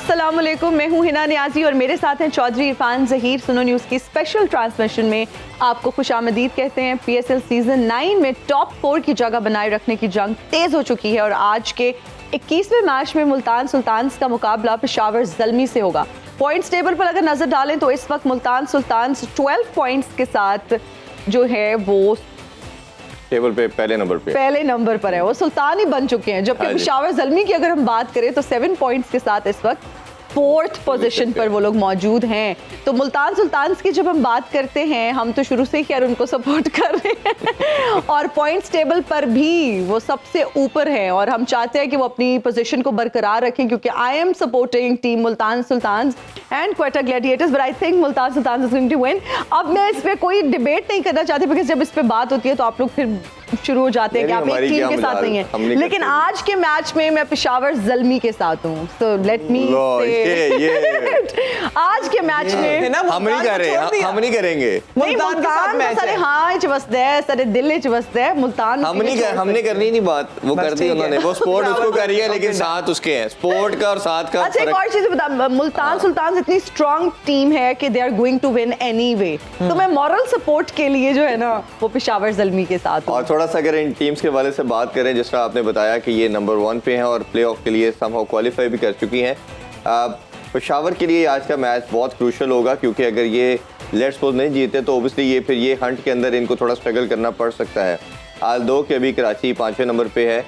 अस्सलाम वालेकुम, मैं हूँ हिना नियाजी और मेरे साथ हैं चौधरी इरफान ज़हीर। सुनो न्यूज़ की स्पेशल ट्रांसमिशन में आपको खुशामदीद कहते हैं। PSL सीजन 9 में टॉप 4 की जगह बनाए रखने की जंग तेज हो चुकी है और आज के 21वें मैच में मुल्तान सुल्तान्स का मुकाबला पेशावर ज़ल्मी से होगा। पॉइंट्स टेबल पर अगर नजर डालें तो इस वक्त मुल्तान सुल्तान्स 12 पॉइंट्स के साथ जो है वो टेबल पे पहले नंबर पर है। वो सुल्तान ही बन चुके हैं, जबकि पेशावर ज़ल्मी की अगर हम बात करें तो 7 पॉइंट्स के साथ इस वक्त 4th पोजीशन पर वो लोग मौजूद हैं। तो मुल्तान सुल्तान्स की जब हम बात करते हैं, हम तो शुरू से ही खैर उनको सपोर्ट कर रहे हैं और पॉइंट्स टेबल पर भी वो सबसे ऊपर है और हम चाहते हैं कि वो अपनी पोजीशन को बरकरार रखें, क्योंकि I am supporting team Multan Sultans and Quetta Gladiators, but I think Multan Sultans is going to win. अब मैं इस पे कोई डिबेट नहीं करना चाहती, बिकॉज जब इस पे बात होती है तो आप लोग फिर शुरू हो जाते हैं कि आप एक टीम के साथ नहीं है, लेकिन आज के मैच में मैं पेशावर ज़ल्मी के साथ हूँ। सो लेट मी आज के मैच में हम नहीं करेंगे मुल्तान सारे हाँ च वसदा है, सारे दिल च वसदा है। मुल्तान हमने करनी नहीं बात, वो कर दी उन्होंने, वो स्पोर्ट उसको करी है, लेकिन साथ उसके हैं स्पोर्ट का और साथ का। अच्छा, एक और चीज बता, मुल्तान सुल्तान इतनी स्ट्रॉन्ग टीम है कि they are going to win anyway, तो मैं मॉरल सपोर्ट के लिए जो है ना वो पेशावर ज़ल्मी के साथ हूं। और थोड़ा सा अगर इन टीम्स के वाले से बात करें, जिस तरह आपने बताया कि ये नंबर 1 पे हैं और प्लेऑफ के लिए समहाउ क्वालिफाई भी कर चुकी हैं, पेशावर के लिए आज का मैच बहुत क्रूशल होगा, क्योंकि अगर ये लेट्स सपोज नहीं जीते तो ओबियसली ये फिर ये हंट के अंदर इनको थोड़ा स्ट्रगल करना पड़ सकता है। हाल 2 के अभी कराची 5वें नंबर पे है,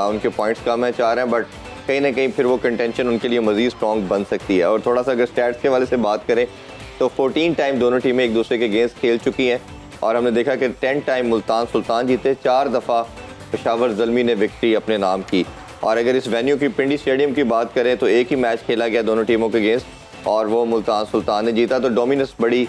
उनके पॉइंट्स कम है 4 हैं, बट कहीं ना कहीं फिर वो कंटेंशन उनके लिए मजीद स्ट्रॉन्ग बन सकती है। और थोड़ा सा अगर स्टैट्स के वाले से बात करें तो 14 टाइम दोनों टीमें एक दूसरे के अगेंस्ट खेल चुकी हैं और हमने देखा कि 10 टाइम मुल्तान सुल्तान जीते, 4 दफ़ा पेशावर ज़ल्मी ने विक्ट्री अपने नाम की। और अगर इस वेन्यू की पिंडी स्टेडियम की बात करें तो एक ही मैच खेला गया दोनों टीमों के अगेंस्ट और वो मुल्तान सुल्तान ने जीता। तो डोमिनेंस बड़ी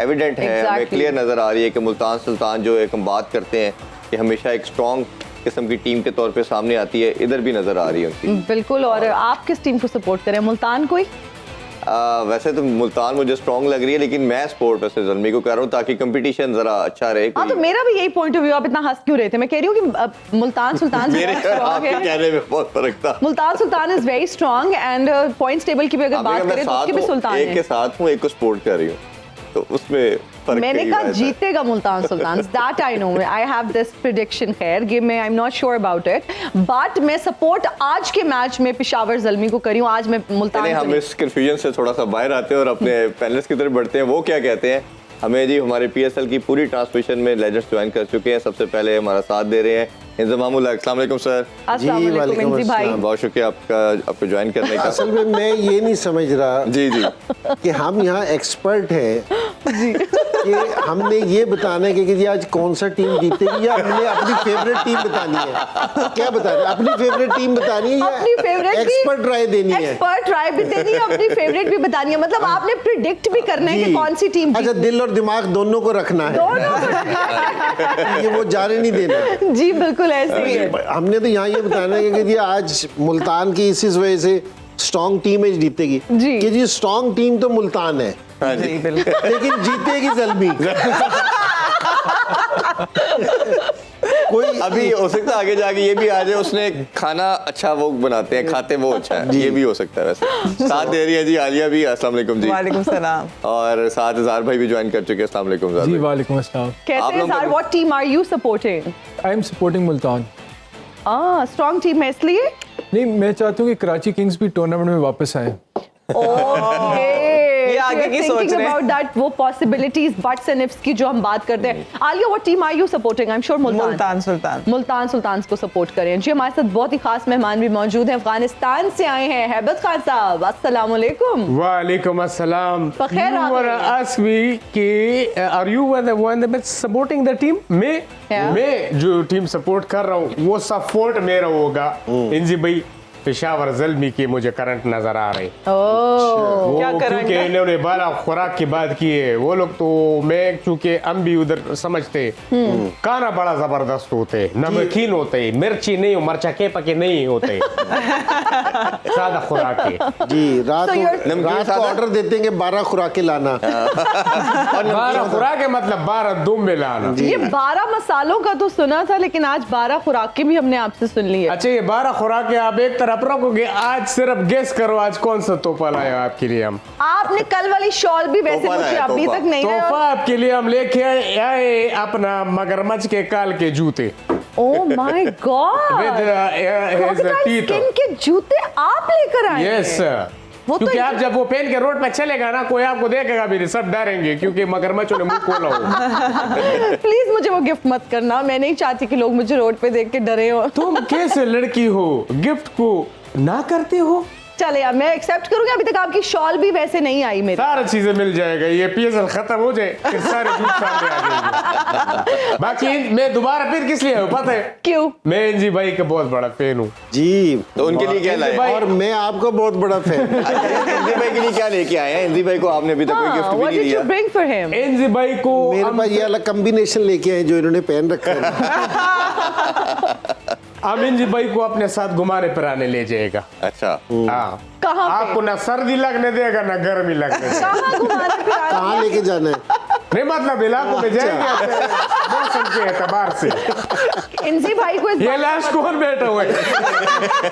एविडेंट है, हमें क्लियर नज़र आ रही है कि मुल्तान सुल्तान जो एक हम बात करते हैं कि हमेशा एक स्ट्रॉन्ग किस्म की टीम के तौर पे सामने आती है, इधर भी नज़र आ रही है उनकी। बिल्कुल। और आप किस टीम को सपोर्ट करें, मुल्तान को ही? वैसे तो मुल्तान मुझे स्ट्रॉन्ग लग रही है, लेकिन मैं सपोर्ट वैसे ज़ल्मी को कर रहा हूँ ताकि कंपटीशन जरा अच्छा रहे। हाँ, तो मेरा भी यही पॉइंट ऑफ व्यू। आप इतना हंस क्यों रहे थे? मैं कह रही हूँ कि मुल्तान सुल्तान मेरे कहने में बहुत फर्क था। Multan Sultans is very strong and points table की भी अगर बात करें तो उसके भी सुल्तान एक के साथ हूँ, एक को सपोर्ट कर रही हूँ, तो उसमें मैंने कहा जीतेगा Multan Sultans, that I know, I have this prediction. खैर गेम में I am not sure about it, but मैं सपोर्ट आज के मैच में पेशावर ज़ल्मी को करी हूँ। आज मैं मुल्तान हम इस कंफ्यूजन से थोड़ा सा बाहर आते हैं और अपने पैनलिस्ट की तरफ बढ़ते हैं। वो क्या कहते हैं हमें जी? हमारे PSL की पूरी ट्रांसमिशन में लेजेंड्स ज्वाइन कर चुके हैं। सबसे पहले हमारा साथ दे रहे हैं इंज़मामुल हक। अस्सलाम वालेकुम सर। अस्सलाम वालेकुम भाई, बहुत शुक्रिया आपको ज्वाइन करने का। असल में मैं ये नहीं समझ रहा जी कि हम यहाँ एक्सपर्ट हैं कि हमने ये बताना है कि आज कौन सा टीम जीतेगी या हमने अपनी फेवरेट टीम बतानी है? क्या बताना? अपनी फेवरेट टीम बतानी है या एक्सपर्ट राय देनी है? एक्सपर्ट राय भी देनी है, अपनी फेवरेट भी बतानी है। मतलब आपने प्रिडिक्ट भी करना है कि कौन सी टीम। अच्छा, दिल और दिमाग दोनों को रखना है, ये वो जाने नहीं देना। जी बिल्कुल ऐसे ही है। हमने तो यहाँ ये बताना है कि आज मुल्तान की इस वजह से स्ट्रॉन्ग टीम जीतेगी कि जी स्ट्रॉन्ग टीम तो मुल्तान है, लेकिन जीतेगी ज़ल्मी। कोई अभी हो सकता है आगे जाके ये भी आ जाए, उसने खाना अच्छा वो बनाते हैं, खाते वो अच्छा है, ये भी हो सकता है। वैसे साथ दे रही है जी आलिया भी। अस्सलाम वालेकुम जी। वालेकुम सलाम। और साथ इज़हार भाई भी ज्वाइन कर चुके हैं। अस्सलाम वालेकुम जी। वालेकुम अस्सलाम। कैसे Izhar, what team are you supporting? I am supporting Multan. Strong team है इसलिए? नहीं, मैं चाहता हूँ कि कराची किंग्स भी टूर्नामेंट में वापस आए। ये आगे की सोच रहे हैं about that, वो possibilities, buts and ifs की जो हम बात करते हैं। Alia, what team are you supporting? I'm sure Multan Sultan को सपोर्ट करें जी। हमारे साथ बहुत ही खास मेहमान भी मौजूद हैं, अफगानिस्तान से आए हैं हैबत खान साहब। अस्सलाम वालेकुम। वालेकुम अस्सलाम। बखैर आप हैं? ask me कि are you one that supporting the team? मैं जो टीम सपोर्ट कर रहा हूँ वो सपोर्ट मेरा होगा इंजी भाई पेशावर ज़ल्मी की मुझे करंट नजर आ रही। क्या क्योंकि इन्होंने 12 खुराक की बात की है वो लोग, तो मैं चूंकि हम भी उधर समझते खाना बड़ा जबरदस्त होते, नमकीन होते, मिर्ची नहीं मरचा के पके नहीं होते, सादा खुराक के जी। रात को ऑर्डर देते हैं 12 खुराकें लाना। 12 खुराकें मतलब 12 दुम में लाना। ये 12 मसालों का तो सुना था, लेकिन आज 12 खुराकें भी हमने आपसे सुन ली है। अच्छा, ये 12 खुराकें आप एक तरह आप रखोगे, आज सिर्फ गेस करो आज कौन सा तोहफा लाया आपके लिए हम। आपने कल वाली शॉल भी वैसे तोहफा मुझे लाया, अभी तोहफा। तक नहीं आया। तोहफा आपके लिए हम लेके आए अपना मगरमच्छ के काल के जूते। Oh my God, With, his teeth. Skin के जूते आप लेकर आए यस हैं? वो तो क्योंकि आप जब वो पहन के रोड पे चलेगा ना, कोई आपको देखेगा भी नहीं, सब डरेंगे क्योंकि मगरमच्छों ने मुंह खोला हो। प्लीज मुझे वो गिफ्ट मत करना, मैं नहीं चाहती कि लोग मुझे रोड पे देख के डरे हो। तुम कैसे लड़की हो, गिफ्ट को ना करते हो? चले यार, मैं एक्सेप्ट करूंगी। अभी तक आपकी शॉल भी वैसे नहीं आई मेरी। सारी चीजें मिल जाएगा, ये पीएसएल खत्म हो जाए फिर सारे झूठ सामने आ जाएंगे। बाकी मैं दोबारा फिर किस लिए आया हूं पता है? क्यों? मैं एनजी भाई का बहुत बड़ा फैन हूँ। जी, तो उनके लिए क्या लाए? और मैं आपका बहुत बड़ा फैन। इंजी भाई के लिए क्या लेके आए हैं? इंजी भाई को आपने अभी तक कोई गिफ्ट भी व्हाट नहीं डिड यू दिया। Bring for him? एनजी भाई को मेरे हम पास ये अलग कॉम्बिनेशन लेके आए जो इन्होंने पहन रखा है। एनजी भाई को अपने साथ घुमाने फिराने ले जाएगा। अच्छा, हाँ, कहाँ पे? आपको ना सर्दी लगने देगा ना गर्मी लगने देगा। कहाँ घुमाने फिराने? कहाँ लेके जाना है? नहीं मतलब इलाकों में जाएंगे मौसम के एतबार से। इंजी भाई को इस ये बात- लाश कौन बैठा हुआ है?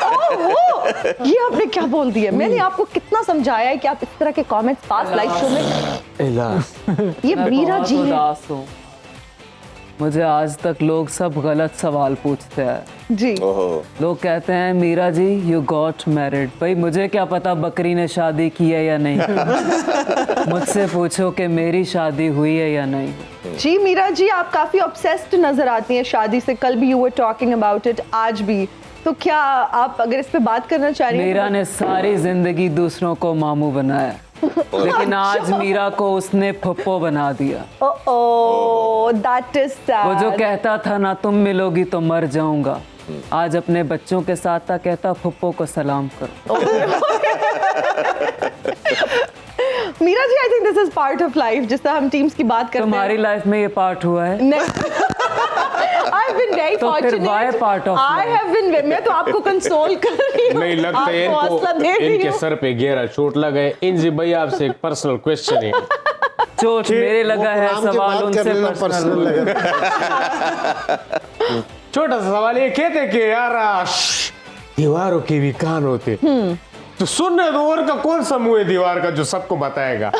ओहो, ये आपने क्या बोल दिया? मैंने आपको कितना समझाया है कि आप इस तरह के कमेंट्स पास लाइव शो में। ये मैं मीरा बहुत जी है। उदास हूँ। मुझे आज तक लोग सब गलत सवाल पूछते हैं। जी, ओहो, लोग कहते हैं Meera ji you got married. भाई मुझे क्या पता बकरी ने शादी की है या नहीं। मुझसे पूछो कि मेरी शादी हुई है या नहीं। जी मीरा जी, आप काफी ऑब्सेस्ड नजर आती हैं शादी से। कल भी you were talking about it, आज भी। तो क्या आप अगर इस पे बात करना चाह रही हैं? मीरा ने सारी जिंदगी दूसरों को मामू बनाया, लेकिन आज मीरा को उसने फप्पो बना दिया। ओह, दैट इज वो जो सैड। कहता था ना तुम मिलोगी तो मर जाऊंगा, आज अपने बच्चों के साथ था कहता फप्पो को सलाम करो। Meera ji, I think this is part of life. जिस तरह हम टीम्स की बात करते तुम्हारी हैं। लाइफ में ये पार्ट हुआ है? I've been very तो फिर fortunate. why part of I life? have been, मैं तो आपको कंसोल कर रही हूँ। नहीं लगता है आपको हौसला दे इनको, रही इनके हूँ। सर पे गहरा चोट लगा है। इंजी भाई आपसे एक पर्सनल क्वेश्चन है। चोट मेरे लगा है, वो काम के सवाल बात उनसे करने में पर्सनल पर्सनल लगा। लगा। छोटा सा सवाल ये कहते कि यार दीवारों के भी कान होते, तो सुनने दो और का कौन सा मुंह है दीवार का जो सबको बताएगा?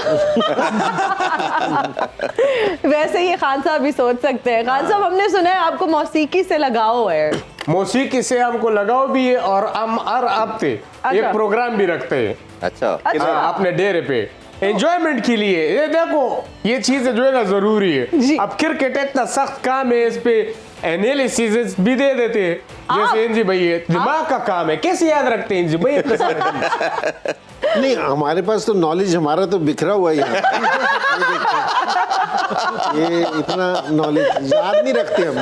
वैसे ये खान साहब भी सोच सकते हैं। खान साहब, हमने सुना है आपको मौसीकी से लगाव है। मौसीकी से हमको लगाव भी है और हम हर हफ्ते अच्छा। एक प्रोग्राम भी रखते हैं। अच्छा, हाँ, अपने डेरे पे एंजॉयमेंट के लिए। ये देखो ये चीजें जो है ना जरूरी जी। है। अब क्रिकेट इतना सख्त काम है, इस पे एनालिसिस भी दे देते हैं जैसे एनजी भाई है। दिमाग का काम है, कैसे याद रखते हैं एनजी भाई इतना सारा? नहीं, हमारे पास तो नॉलेज हमारा तो बिखरा हुआ है यहाँ। ये इतना नॉलेज याद नहीं रखते हम।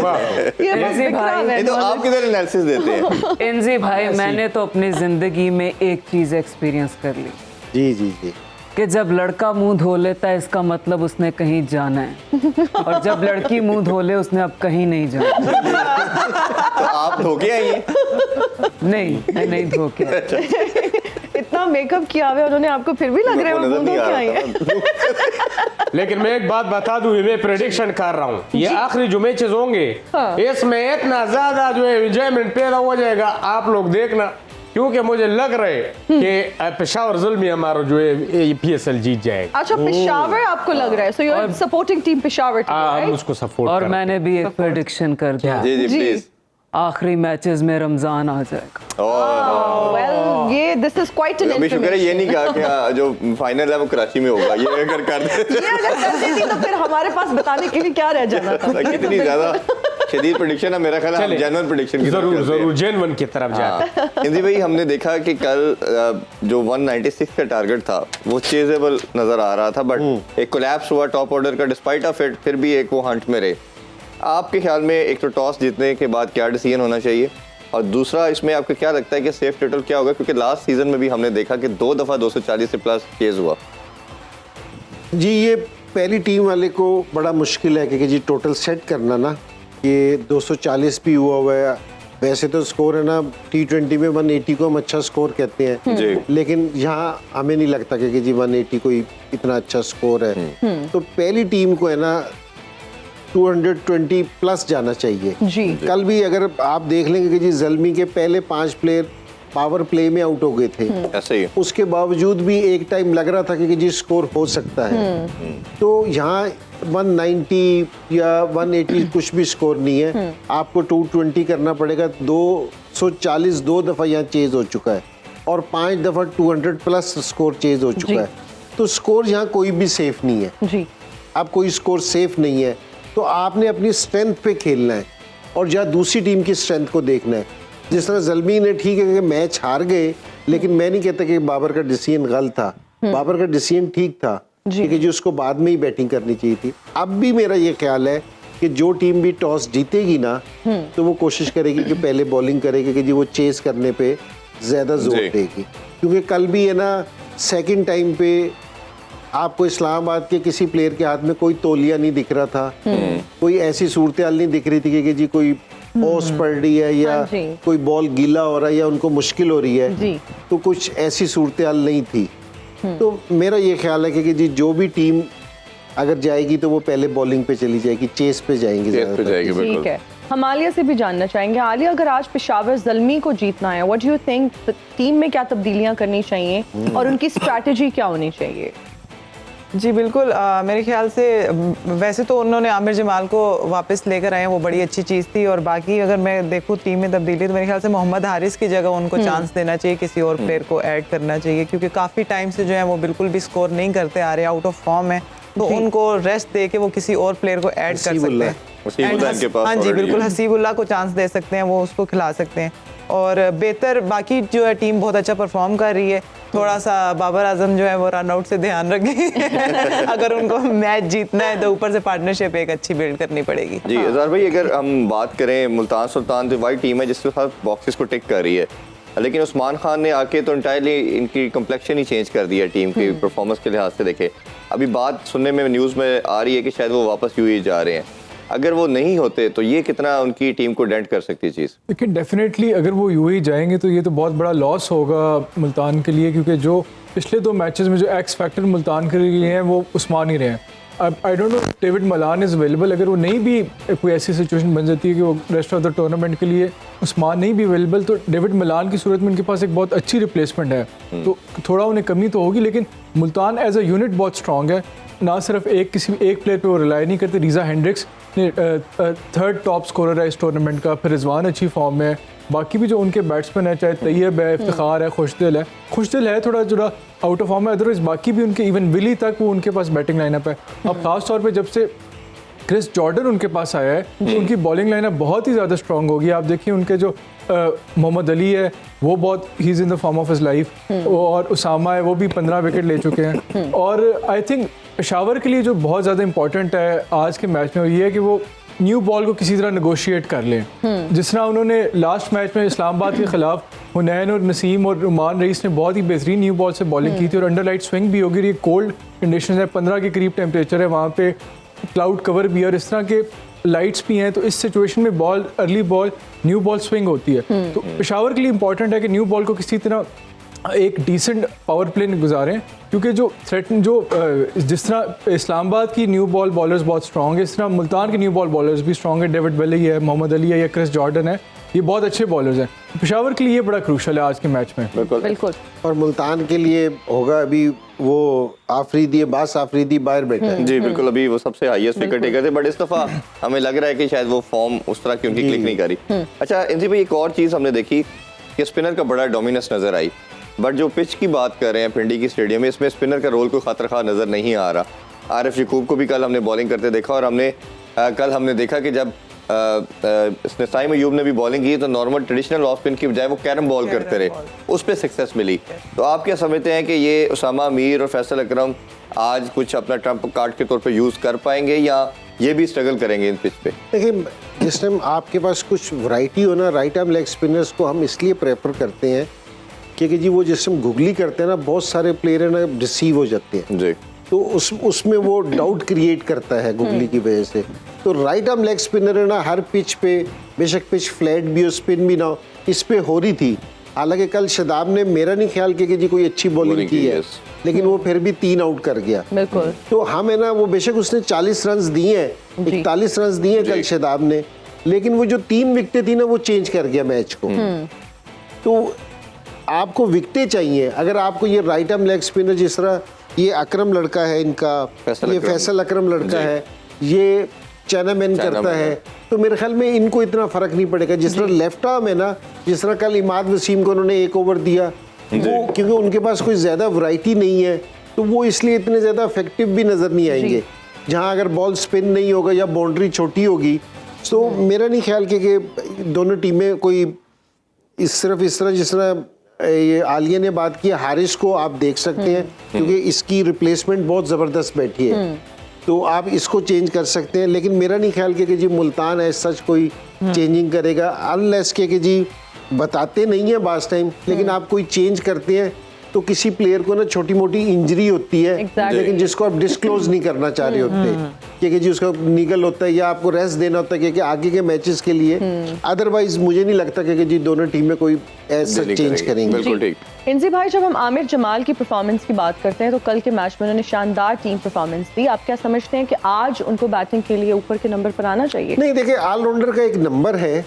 वाह। ये बस ऐसे बिखरा भाई- है। ये तो आप किधर एनालिसिस देते हैं? एनजी भाई मैंने तो अपनी जिंदगी में एक चीज एक्सपीरियंस कर ली जी जी जी। कि जब लड़का मुंह धो लेता है इसका मतलब उसने कहीं जाना है, और जब लड़की मुंह धो ले उसने अब कहीं नहीं जाना। तो आप धोखे आई हैं? नहीं मैं नहीं धो के। इतना मेकअप किया हुआ है उन्होंने, आपको फिर भी लग रहा है वो नजर बूंदों नहीं आ की आई रहा है। था। लेकिन मैं एक बात बता दूं, मैं प्रेडिक्शन कर रहा हूँ, ये आखिरी जो मैचेस होंगे हाँ। इसमें इतना ज्यादा जो है एंजॉयमेंट पैदा हो जाएगा, आप लोग देखना। क्योंकि मुझे लग रहा है कि पेशावर जुल्मी हमारा जो है ये पीएसएल जीत जाएगा। अच्छा, पेशावर आपको लग रहा है? So you are supporting team Peshawar team, हम राइट? उसको सपोर्ट और कर। मैंने भी एक प्रेडिक्शन कर दिया, जी जी जी। प्लीज। आखिरी मैचेस में रमजान आ जाएगा। और वेल, ये दिस इज क्वाइट एन अभी शुक्र है ये नहीं कहा कि जो फाइनल है वो कराची में होगा। ये अगर कर देते ये अगर कर देती तो फिर हमारे पास बताने के लिए क्या रह जाना था। ये तो कितनी ज्यादा शदीद प्रेडिक्शन है। मेरा ख्याल है चले। जेन्युइन प्रेडिक्शन की तरफ जरूर चलते हैं। जरूर जेन्युइन की तरफ जाते हैं। हाँ। इंदी भाई, हमने देखा कि कल जो 196 का टारगेट था वो चेजेबल नजर आ रहा था, बट एक कोलैप्स हुआ टॉप ऑर्डर का डिस्पाइट ऑफ इट। फिर भी एक वो हंट में रहे। आपके ख्याल में एक तो टॉस जीतने के बाद क्या डिसीजन होना चाहिए, और दूसरा इसमें आपको क्या लगता है कि सेफ टोटल क्या होगा? क्योंकि लास्ट सीजन में भी हमने देखा कि 2 दफा 240 से प्लस चेज हुआ। जी, ये पहली टीम वाले को बड़ा मुश्किल है क्योंकि जी टोटल सेट करना ना, ये 240 भी हुआ है। वैसे तो स्कोर है ना T20 में 180 को हम अच्छा स्कोर कहते हैं जी। लेकिन यहाँ हमें नहीं लगता कि जी 180 कोई इतना अच्छा स्कोर है। तो पहली टीम को है ना 220 प्लस जाना चाहिए। जी। कल भी अगर आप देख लेंगे कि जी ज़ल्मी के पहले 5 प्लेयर पावर प्ले में आउट हो गए थे, ऐसे ही उसके बावजूद भी एक टाइम लग रहा था कि जी स्कोर हो सकता है। तो यहाँ 190 या 180 कुछ भी स्कोर नहीं है, आपको 220 करना पड़ेगा। 240 दो दफ़ा यहाँ चेज हो चुका है और 5 दफ़ा 200 प्लस स्कोर चेज हो चुका जी। है। तो स्कोर यहाँ कोई भी सेफ नहीं है। जी। अब कोई स्कोर सेफ नहीं है तो आपने अपनी स्ट्रेंथ पे खेलना है और जहाँ दूसरी टीम की स्ट्रेंथ को देखना है। जिस तरह ज़ल्मी ने, ठीक है कि मैच हार गए, लेकिन मैं नहीं कहता कि बाबर का डिसीजन गलत था। बाबर का डिसीजन ठीक था, क्योंकि जो उसको बाद में ही बैटिंग करनी चाहिए थी। अब भी मेरा ये ख्याल है कि जो टीम भी टॉस जीतेगी ना, तो वो कोशिश करेगी कि पहले बॉलिंग करेगी कि जी वो चेस करने पे ज़्यादा जोर जी। देगी। क्योंकि कल भी है ना, सेकंड टाइम पे आपको इस्लामाबाद के किसी प्लेयर के हाथ में कोई तौलिया नहीं दिख रहा था, कोई ऐसी सूरत हाल नहीं दिख रही थी कि जी कोई ओस पड़ रही है या हाँ जी। कोई बॉल गीला हो रहा है या उनको मुश्किल हो रही है। जी। तो कुछ ऐसी सूरत हाल नहीं थी। तो मेरा ये ख्याल है कि जी जो भी टीम अगर जाएगी तो वो पहले बॉलिंग पे चली जाएगी, चेस पे जाएंगी चेस पे ज़्यादातर। जाएगी ठीक बिल्कुल। है, हम आलिया से भी जानना चाहेंगे। आलिया, अगर आज पेशावर ज़ल्मी को जीतना है, what do you think team में क्या तब्दीलियां करनी चाहिए और उनकी स्ट्रैटेजी क्या होनी चाहिए? जी बिल्कुल, मेरे ख्याल से वैसे तो उन्होंने आमिर जमाल को वापस लेकर आए हैं, वो बड़ी अच्छी चीज़ थी। और बाकी अगर मैं देखूँ टीम में तब्दीली, तो मेरे ख्याल से मोहम्मद हारिस की जगह उनको चांस देना चाहिए, किसी और प्लेयर को ऐड करना चाहिए, क्योंकि काफ़ी टाइम से जो है वो बिल्कुल भी स्कोर नहीं करते आ रहे, आउट ऑफ फॉर्म है। तो उनको रेस्ट दे के वो किसी और प्लेयर को ऐड कर सकते हैं। हसीबुल्लाह इनके पास हाँ जी already बिल्कुल, है। हसीबुल्लाह को चांस दे सकते हैं, वो उसको खिला सकते हैं। और बेहतर बाकी जो है टीम बहुत अच्छा परफॉर्म कर रही है। थोड़ा सा बाबर आजम जो है वो रन आउट से ध्यान रखें अगर उनको मैच जीतना है तो ऊपर से पार्टनरशिप एक अच्छी बिल्ड करनी पड़ेगी। जी अज़हर भाई, अगर हम बात करें मुल्तान सुल्तान, तो वही टीम है जिसके साथ बॉक्सेस को टिक कर रही है, लेकिन उस्मान खान ने आके तो इंटायरली इनकी कम्प्लेक्शन ही चेंज कर दी है टीम की परफॉर्मेंस के लिहाज से। देखे अभी बात सुनने में न्यूज़ में आ रही है कि शायद वो वापस यूएई जा रहे हैं। अगर वो नहीं होते तो ये कितना उनकी टीम को डेंट कर सकती है चीज़? लेकिन डेफिनेटली अगर वो यूएई जाएंगे तो ये तो बहुत बड़ा लॉस होगा मुल्तान के लिए, क्योंकि जो पिछले 2 मैचेस में जो एक्स फैक्टर मुल्तान के लिए हैं वो उस्मान ही रहे हैं। अब I don't know David Malan is available, अगर वो नहीं भी कोई ऐसी सिचुएशन बन जाती है कि वो रेस्ट ऑफ द टूर्नामेंट के लिए उस्मान नहीं भी अवेलेबल, तो डेविड मलान की सूरत में उनके पास एक बहुत अच्छी रिप्लेसमेंट है। तो थोड़ा उन्हें कमी तो होगी, लेकिन मुल्तान एज अ यूनिट बहुत स्ट्रॉन्ग है। ना सिर्फ किसी एक प्लेयर पे वो रिलाई नहीं करते। रीज़ा हेंड्रिक्स ने 3rd टॉप स्कोरर है इस टूर्नामेंट का, फिर रिजवान अच्छी फॉर्म में है। बाकी भी जो उनके बैट्समैन है, चाहे तैयब है, इफ्तिखार है, खुशदिल है थोड़ा जो आउट ऑफ फॉर्म है, अदरवाइज बाकी भी उनके इवन विली तक वो उनके पास बैटिंग लाइनअप है। अब खास तौर पे जब से क्रिस जॉर्डन उनके पास आया है तो उनकी बॉलिंग लाइनअप बहुत ही ज़्यादा स्ट्रॉन्ग होगी। आप देखिए उनके जो मोहम्मद अली है वो बहुत he is in the form of his life, और उसामा है वो भी 15 विकेट ले चुके हैं। और आई थिंक पेशावर के लिए जो बहुत ज़्यादा इंपॉर्टेंट है आज के मैच में वो ये है कि वो न्यू बॉल को किसी तरह नेगोशिएट कर लें। जिस तरह उन्होंने लास्ट मैच में इस्लामाबाद के खिलाफ हुनैन और नसीम और रुमान रईस ने बहुत ही बेहतरीन न्यू बॉल से बॉलिंग की थी, और अंडर लाइट स्विंग भी होगी। ये कोल्ड कंडीशन है, 15 के करीब टेम्परेचर है वहाँ पे, क्लाउड कवर भी है और इस तरह के लाइट्स भी हैं। तो इस सिचुएशन में ball early ball new ball swing होती है। तो पेशावर के लिए इंपॉर्टेंट है कि न्यू बॉल को किसी तरह एक डिसेंट पावर प्ले गुजारें, क्योंकि जो थ्रेट जिस तरह इस्लामाबाद की न्यू बॉल बॉलर्स बहुत स्ट्रॉन्ग है, इस तरह मुल्तान के न्यू बॉल बॉलर्स भी स्ट्रॉन्ग है। डेविड वेली है, मोहम्मद अली है या क्रिस जॉर्डन है, ये बहुत अच्छे बॉलर्स हैं। पेशावर के लिए ये बड़ा क्रूशल है आज के मैच में। बिल्कुल। और मुल्तान के लिए होगा अभी वो आफरीदी बास आफरीदी बाहर बैठा है। जी बिल्कुल, अभी वो सबसे हाईएस्ट विकेट टेकर थे, बट इस दफा हमें लग रहा है कि शायद वो फॉर्म उस तरह की उनकी क्लिक नहीं करी। अच्छा इंजी भाई, एक और चीज़ हमने देखी कि स्पिनर का बड़ा डोमिनेंस नजर आई, बट जो पिच की बात कर रहे हैं पिंडी की स्टेडियम में, इसमें स्पिनर का रोल कोई खतरा खा नजर नहीं आ रहा। आरिफ यकूब को भी कल हमने बॉलिंग करते देखा, और कल हमने देखा कि जब नसीम अयूब ने भी बॉलिंग की तो नॉर्मल ट्रेडिशनल ऑफ स्पिन की बजाय वो कैरम बॉल करते रहे, उस पर सक्सेस मिली। तो आप क्या समझते हैं कि ये उसामा मीर और फैसल अकरम आज कुछ अपना ट्रम्प कार्ड के तौर पे यूज़ कर पाएंगे या ये भी स्ट्रगल करेंगे इन पिच पे? देखिए, जिस टाइम आपके पास कुछ वैरायटी हो ना, राइट आर्म लेग स्पिनर्स को हम इसलिए प्रेफर करते हैं क्योंकि जी वो जिस टाइम गुगली करते हैं ना, बहुत सारे प्लेयर है ना रिसीव हो जाते हैं जी, तो उसमें वो डाउट क्रिएट करता है गुगली की वजह से। तो राइट आर्म लेग स्पिनर है ना, हर पिच पे बेशक पिच फ्लैट भी हो, स्पिन भी ना हो, इस पे हो रही थी, हालांकि कल शादाब ने मेरा नहीं ख्याल किया कि जी कोई अच्छी बॉलिंग Bowling की की, है, yes. लेकिन वो फिर भी 3 आउट कर गया। बिल्कुल। तो हम है ना, वो बेशक उसने 40 रन दिए हैं, जी। 41 रन दिए हैं कल शादाब ने, लेकिन वो जो 3 विकेटें थी ना वो चेंज कर गया मैच को। तो आपको विकेटें चाहिए। अगर आपको ये राइट आर्म लेग स्पिनर जिस तरह ये अकरम लड़का है इनका, ये फैसल अकरम लड़का है, ये चैनामैन करता है, तो मेरे ख्याल में इनको इतना फर्क नहीं पड़ेगा। जिस तरह लेफ्ट आर्म है ना, जिस तरह कल इमाद वसीम को उन्होंने 1 ओवर दिया, वो क्योंकि उनके पास कोई ज्यादा वैरायटी नहीं है तो वो इसलिए इतने ज्यादा इफेक्टिव भी नजर नहीं आएंगे। जहां अगर बॉल स्पिन नहीं होगा या बाउंड्री छोटी होगी, तो मेरा नहीं ख्याल कि दोनों टीमें कोई सिर्फ इस तरह जिस तरह ये आलिया ने बात की, हारिस को आप देख सकते हैं क्योंकि इसकी रिप्लेसमेंट बहुत ज़बरदस्त बैठी है, तो आप इसको चेंज कर सकते हैं। लेकिन मेरा नहीं ख्याल कि जी मुल्तान है सच कोई चेंजिंग करेगा, अनलेस के जी बताते नहीं है बास टाइम, लेकिन आप कोई चेंज करते हैं तो किसी प्लेयर को ना छोटी मोटी इंजरी होती है, Exactly. लेकिन जिसको आप डिस्क्लोज नहीं करना चाह रहे होते कि जी उसका निगल होता है या आपको रेस्ट देना होता है कि आगे के मैचेस के लिए। अदरवाइज मुझे नहीं लगता कि जी दोनों टीमें कोई ऐसा चेंज करेंगी। बिल्कुल ठीक। इंजी भाई, जब हम आमिर जमाल की परफॉर्मेंस की बात करते हैं तो कल के मैच में उन्होंने शानदार टीम परफॉर्मेंस दी। आप क्या समझते हैं कि आज उनको बैटिंग के लिए ऊपर के नंबर पर आना चाहिए? नहीं, देखिए ऑलराउंडर का एक नंबर है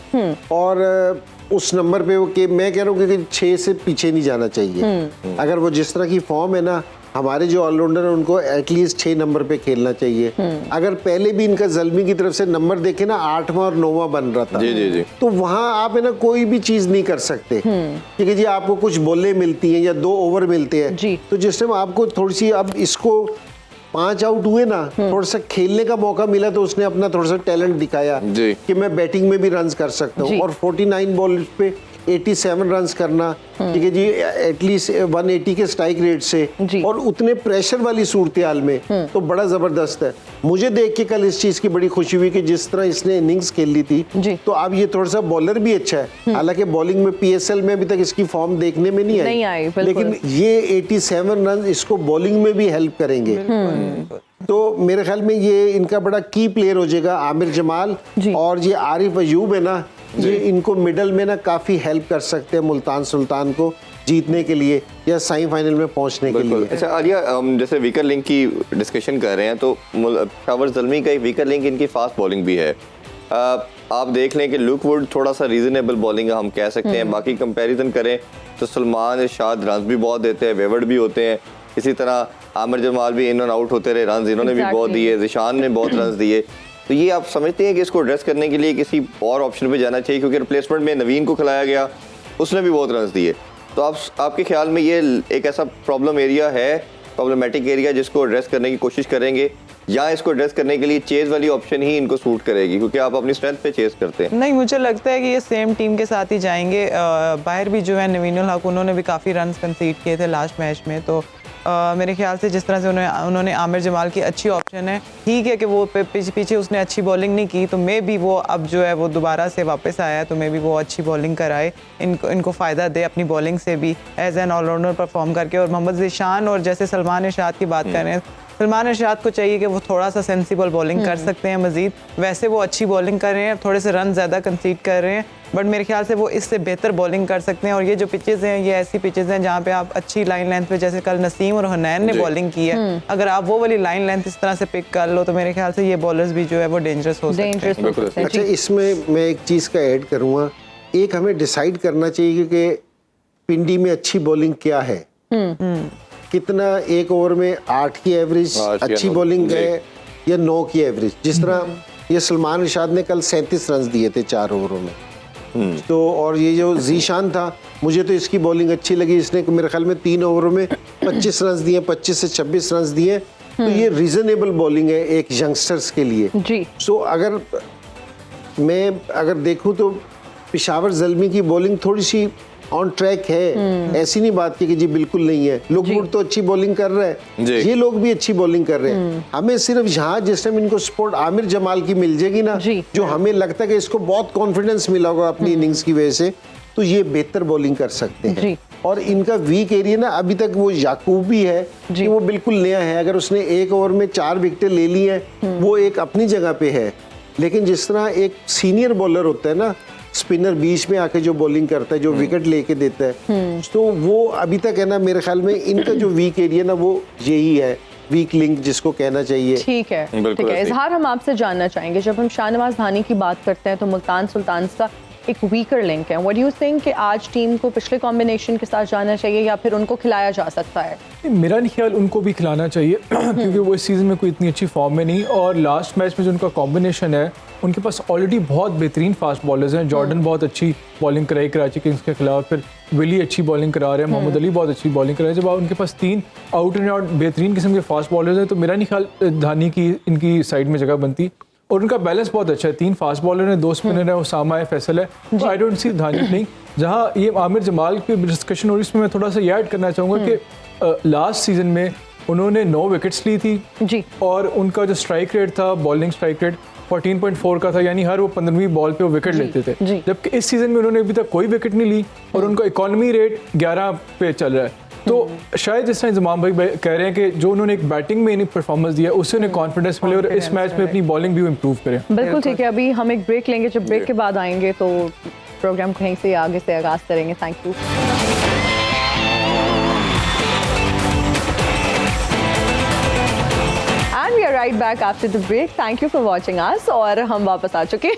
और उस नंबर पे वो कि मैं कह रहा हूँ कि 6 से पीछे नहीं जाना चाहिए। अगर वो जिस तरह की फॉर्म है ना, हमारे जो ऑलराउंडर है उनको एटलीस्ट 6 नंबर पे खेलना चाहिए। अगर पहले भी इनका जल्मी की तरफ से नंबर देखे ना 8वां और 9वां बन रहा था, जी जी जी, तो वहां आप है ना कोई भी चीज नहीं कर सकते क्योंकि जी आपको कुछ बॉलें मिलती हैं या 2 ओवर मिलते जी। हैं, तो जिस टाइम आपको थोड़ी सी, अब इसको 5 आउट हुए ना, थोड़ा सा खेलने का मौका मिला तो उसने अपना थोड़ा सा टैलेंट दिखाया जी। कि मैं बैटिंग में भी रन्स कर सकता हूँ। जी। और 49 बॉल पे 87 रन्स करना, ठीक है जी, एटलीस्ट 180 के स्ट्राइक रेट से जी। और उतने प्रेशर वाली सूरत हाल में, तो बड़ा जबरदस्त है। मुझे देख के कल इस चीज की बड़ी खुशी हुई कि जिस तरह इसने इनिंग्स खेली थी, जी। तो अब ये थोड़ा सा बॉलर भी अच्छा है। हालांकि बॉलिंग में PSL में अभी तक इसकी फॉर्म देखने में नहीं आई, बिल्कुल। लेकिन ये 87 रन इसको बॉलिंग में भी हेल्प करेंगे। तो मेरे ख्याल में ये इनका बड़ा की प्लेयर हो जाएगा आमिर जमाल, जी। और ये आरिफ अयूब है ना, ये इनको मिडल में ना काफी हेल्प कर सकते हैं मुल्तान सुल्तान को जीतने के लिए या सेमीफाइनल में पहुंचने के लिए। अच्छा आलिया, हम जैसे वीकर लिंक की डिस्कशन कर रहे हैं तो शावर ज़ल्मी का एक वीकर लिंक इनकी फास्ट बॉलिंग भी है। आप देख लें कि लुक वुड थोड़ा सा रीजनेबल बॉलिंग हम कह सकते हैं। बाकी कंपैरिजन करें तो सलमान इरशाद रन भी बहुत देते हैं, वेवर्ड भी होते हैं। इसी तरह आमिर जमाल भी इन और आउट होते रहे, रन इन्होंने भी बहुत दिए, जिशान ने बहुत रन दिए। तो ये आप समझते हैं कि इसको एड्रेस करने के लिए किसी और ऑप्शन पे जाना चाहिए, क्योंकि रिप्लेसमेंट में नवीन को खिलाया गया, उसने भी बहुत रन दिए। तो आपके ख्याल में ये एक ऐसा प्रॉब्लम एरिया है, प्रॉब्लमेटिक एरिया, जिसको एड्रेस करने की कोशिश करेंगे, या इसको एड्रेस करने के लिए चेज वाली ऑप्शन ही इनको सूट करेगी, क्योंकि आप अपनी स्ट्रेंथ पे चेज करते हैं? नहीं, मुझे लगता है कि ये सेम टीम के साथ ही जाएंगे। बाहर भी जो है नवीन उल हक, उन्होंने भी काफ़ी रन कंसीड किए थे लास्ट मैच में, तो मेरे ख्याल से जिस तरह से उन्होंने आमिर जमाल की अच्छी ऑप्शन है। ठीक है कि वो पीछे उसने अच्छी बॉलिंग नहीं की, तो मे भी वो अब जो है वो दोबारा से वापस आया है, तो मे भी वो अच्छी बॉलिंग कराए, इनको फ़ायदा दे अपनी बॉलिंग से भी एज एन ऑलराउंडर परफॉर्म करके। और मोहम्मद ज़ीशान और जैसे सलमान इरशाद की बात कर रहे हैं, सलमान इरशाद को चाहिए कि वो थोड़ा सा सेंसिबल बॉलिंग कर सकते हैं मजीद। वैसे वो अच्छी बॉलिंग कर रहे हैं, थोड़े से रन ज़्यादा कंसीड कर रहे हैं, बट मेरे ख्याल से वो इससे बेहतर बॉलिंग कर सकते हैं। और ये जो पिचेस हैं, ये ऐसी पिचेस हैं जहाँ पे आप अच्छी लाइन लेंथ पे, जैसे कल नसीम और हुनैन ने बॉलिंग की है, अगर आप वो वाली लाइन लेंथ इस तरह से पिक कर लो, तो मेरे ख्याल से ये बॉलर्स भी जो है वो डेंजरस हो सकते हैं। अच्छा, इसमें मैं एक चीज़ का ऐड करूँगा, एक हमें डिसाइड करना चाहिए कि पिंडी में अच्छी बॉलिंग क्या है। कितना एक ओवर में 8 की एवरेज अच्छी बॉलिंग है या 9 की एवरेज। जिस तरह ये सलमान इरशाद ने कल 37 रन दिए थे 4 ओवरों में, तो और ये जो ज़ीशान था, मुझे तो इसकी बॉलिंग अच्छी लगी। इसने मेरे ख्याल में 3 ओवरों में 25 रन दिए, 25 से 26 रन दिए, तो ये रीजनेबल बॉलिंग है एक यंगस्टर्स के लिए जी। सो मैं अगर देखूं तो पेशावर ज़ल्मी की बॉलिंग थोड़ी सी ऑन ट्रैक है, ऐसी नहीं बात की कि जी बिल्कुल नहीं है। लुकवुड तो अच्छी बॉलिंग कर रहा है, ये लोग भी अच्छी बॉलिंग कर रहे हैं। हमें सिर्फ यहाँ जिस टाइम इनको सपोर्ट आमिर जमाल की मिल जाएगी ना, जो हमें लगता है कि इसको बहुत कॉन्फिडेंस मिला होगा अपनी इनिंग्स की वजह से, तो ये बेहतर बॉलिंग कर सकते हैं। और इनका वीक एरिया ना अभी तक वो याकूब भी है कि वो बिल्कुल नया है। अगर उसने एक ओवर में 4 विकेटें ले ली हैं, वो एक अपनी जगह पे है, लेकिन जिस तरह एक सीनियर बॉलर होता है ना, स्पिनर बीच में आके जो बॉलिंग करता है, जो विकेट लेके देता है, तो वो अभी तक है ना मेरे ख्याल में इनका जो वीक एरिया ना वो यही है, वीक लिंक जिसको कहना चाहिए। ठीक है, बिल्कुल ठीक है। ऐसे ही। इजहार, हम आपसे जानना चाहेंगे, जब हम शाहनवाज धानी की बात करते हैं तो मुल्तान सुल्तान्स का एक वीकर लिंक है। व्हाट डू यू थिंक कि आज टीम को पिछले कॉम्बिनेशन के साथ जाना चाहिए या फिर उनको खिलाया जा सकता है? मेरा नहीं ख्याल उनको भी खिलाना चाहिए क्योंकि वो इस सीज़न में कोई इतनी अच्छी फॉर्म में नहीं, और लास्ट मैच में जो उनका कॉम्बिनेशन है उनके पास ऑलरेडी बहुत बेहतरीन फास्ट बॉलर्स हैं। जॉर्डन बहुत अच्छी बॉलिंग कराई कराची किंग्स के खिलाफ, फिर विली अच्छी बॉलिंग करा रहे हैं, मोहम्मद अली बहुत अच्छी बॉलिंग करा रहे हैं। जब उनके पास 3 आउट एंड आउट बेहतरीन किस्म के फास्ट बॉलर्स हैं तो मेरा नहीं ख्याल धानी की इनकी साइड में जगह बनती। और उनका बैलेंस बहुत अच्छा है, 3 फास्ट बॉलर हैं, 2 स्पिनर है, उसामा है, फैसल है। तो I don't see Dhani playing. जहाँ ये आमिर जमाल की डिस्कशन हो रही है, इसमें मैं थोड़ा सा ये ऐड करना चाहूँगा कि लास्ट सीजन में उन्होंने 9 विकेट्स ली थी जी, और उनका जो स्ट्राइक रेट था, बॉलिंग स्ट्राइक रेट 14.4 का था, यानी हर वो 15वीं बॉल पे वो विकेट लेते थे। जी। जबकि इस सीजन में उन्होंने अभी तक कोई विकेट नहीं ली और उनका इकोनॉमी रेट 11 पे चल रहा है। तो शायद जिस तरह इंजमाम भाई कह रहे हैं कि जो उन्होंने एक बैटिंग में इन्हें परफॉर्मेंस दिया उससे उन्हें कॉन्फिडेंस मिले और इस मैच में अपनी बॉलिंग भी इम्प्रूव करें। बिल्कुल ठीक है। अभी हम एक ब्रेक लेंगे, जब ब्रेक के बाद आएंगे तो प्रोग्राम कहीं से आगे से आगाज करेंगे। Thank you. And we are right back after the break. Thank you for watching us. और हम वापस आ चुके हैं